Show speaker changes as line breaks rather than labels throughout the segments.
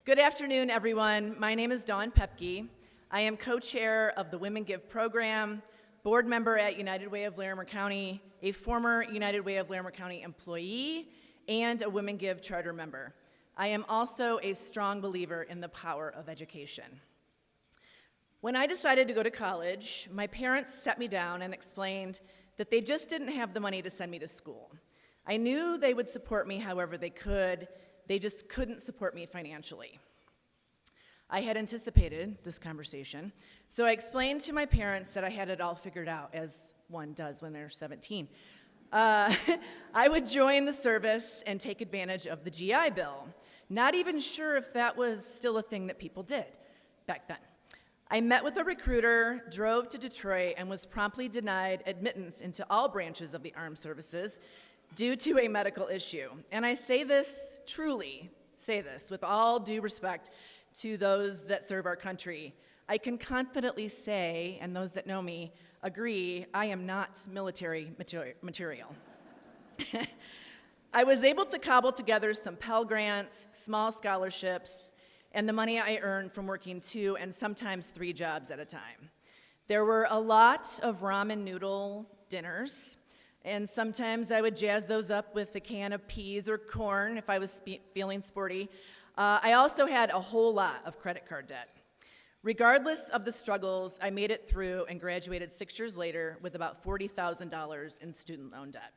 Good afternoon, everyone. My name is Dawn Pepke. I am co-chair of the WomenGive program, board member at United Way of Larimer County, a former United Way of Larimer County employee, and a WomenGive charter member. I am also a strong believer in the power of education. When I decided to go to college, my parents sat me down and explained that they just didn't have the money to send me to school. I knew they would support me however they could. They just couldn't support me financially. I had anticipated this conversation, so I explained to my parents that I had it all figured out, as one does when they're 17. I would join the service and take advantage of the GI Bill, not even sure if that was still a thing that people did back then. I met with a recruiter, drove to Detroit, and was promptly denied admittance into all branches of the armed services due to a medical issue. And I say this, truly say this, with all due respect to those that serve our country. I can confidently say, and those that know me agree, I am not military material. I was able to cobble together some Pell Grants, small scholarships, and the money I earned from working 2 and sometimes 3 jobs at a time. There were a lot of ramen noodle dinners, and sometimes I would jazz those up with a can of peas or corn if I was feeling sporty. I also had a whole lot of credit card debt. Regardless of the struggles, I made it through and graduated 6 years later with about $40,000 in student loan debt.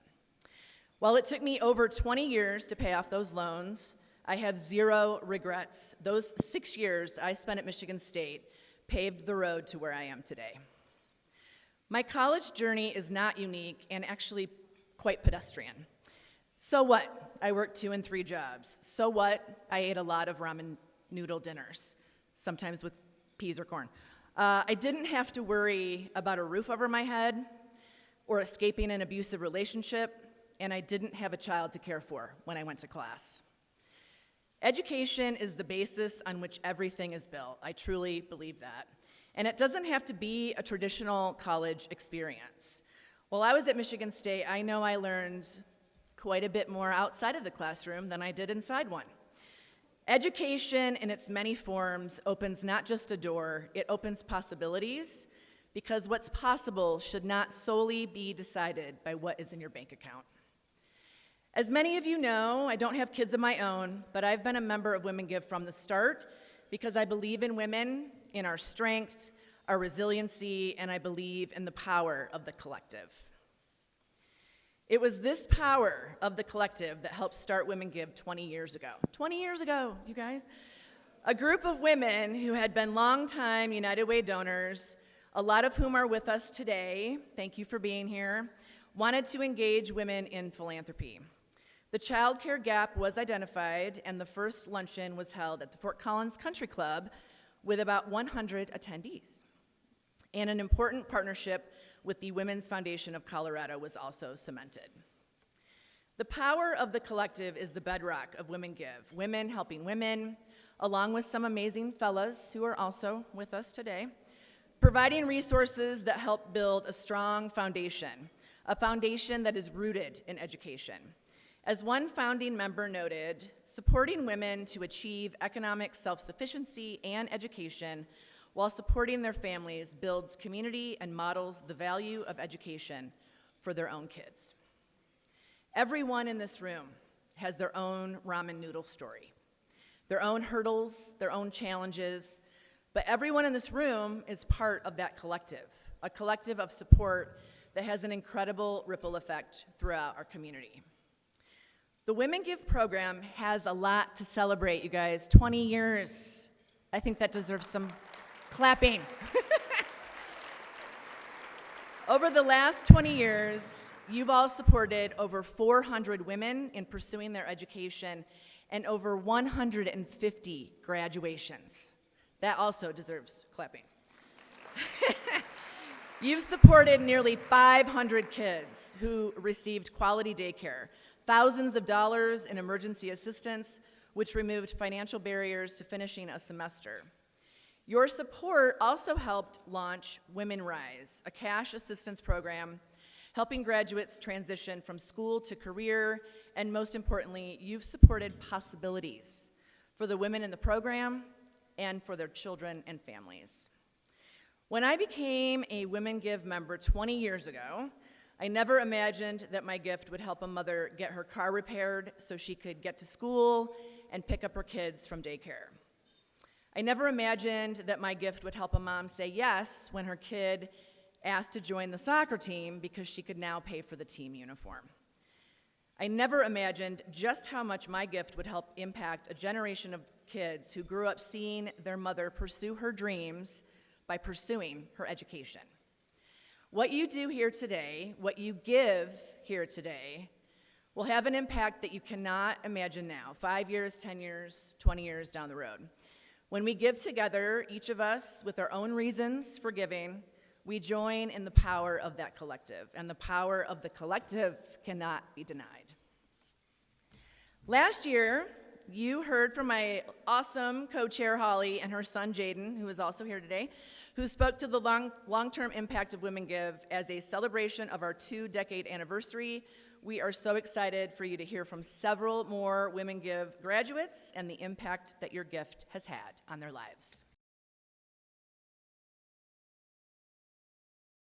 While it took me over 20 years to pay off those loans, I have 0 regrets. Those 6 years I spent at Michigan State paved the road to where I am today. My college journey is not unique and actually quite pedestrian. So what? I worked 2 and 3 jobs. So what? I ate a lot of ramen noodle dinners, sometimes with peas or corn. I didn't have to worry about a roof over my head or escaping an abusive relationship, and I didn't have a child to care for when I went to class. Education is the basis on which everything is built. I truly believe that. And it doesn't have to be a traditional college experience. While I was at Michigan State, I know I learned quite a bit more outside of the classroom than I did inside one. Education in its many forms opens not just a door, it opens possibilities, because what's possible should not solely be decided by what is in your bank account. As many of you know, I don't have kids of my own, but I've been a member of WomenGive from the start because I believe in women, in our strength, our resiliency, and I believe in the power of the collective. It was this power of the collective that helped start WomenGive 20 years ago. 20 years ago, you guys. A group of women who had been longtime United Way donors, a lot of whom are with us today, thank you for being here, wanted to engage women in philanthropy. The child care gap was identified, and the first luncheon was held at the Fort Collins Country Club with about 100 attendees. And an important partnership with the Women's Foundation of Colorado was also cemented. The power of the collective is the bedrock of WomenGive, women helping women, along with some amazing fellas who are also with us today, providing resources that help build a strong foundation, a foundation that is rooted in education. As one founding member noted, supporting women to achieve economic self-sufficiency and education while supporting their families builds community and models the value of education for their own kids. Everyone in this room has their own ramen noodle story, their own hurdles, their own challenges, but everyone in this room is part of that collective, a collective of support that has an incredible ripple effect throughout our community. The WomenGive program has a lot to celebrate, you guys. 20 years. I think that deserves some clapping. Over the last 20 years, you've all supported over 400 women in pursuing their education and over 150 graduations. That also deserves clapping. You've supported nearly 500 kids who received quality daycare, thousands of dollars in emergency assistance, which removed financial barriers to finishing a semester. Your support also helped launch Women Rise, a cash assistance program helping graduates transition from school to career, and most importantly, you've supported possibilities for the women in the program, and for their children and families. When I became a WomenGive member 20 years ago, I never imagined that my gift would help a mother get her car repaired so she could get to school and pick up her kids from daycare. I never imagined that my gift would help a mom say yes when her kid asked to join the soccer team because she could now pay for the team uniform. I never imagined just how much my gift would help impact a generation of kids who grew up seeing their mother pursue her dreams by pursuing her education. What you do here today, what you give here today, will have an impact that you cannot imagine now, 5 years, 10 years, 20 years down the road. When we give together, each of us with our own reasons for giving, we join in the power of that collective, and the power of the collective cannot be denied. Last year, you heard from my awesome co-chair, Holly, and her son, Jaden, who is also here today, who spoke to the long-term impact of WomenGive as a celebration of our 2-decade anniversary. We are so excited for you to hear from several more WomenGive graduates and the impact that your gift has had on their lives.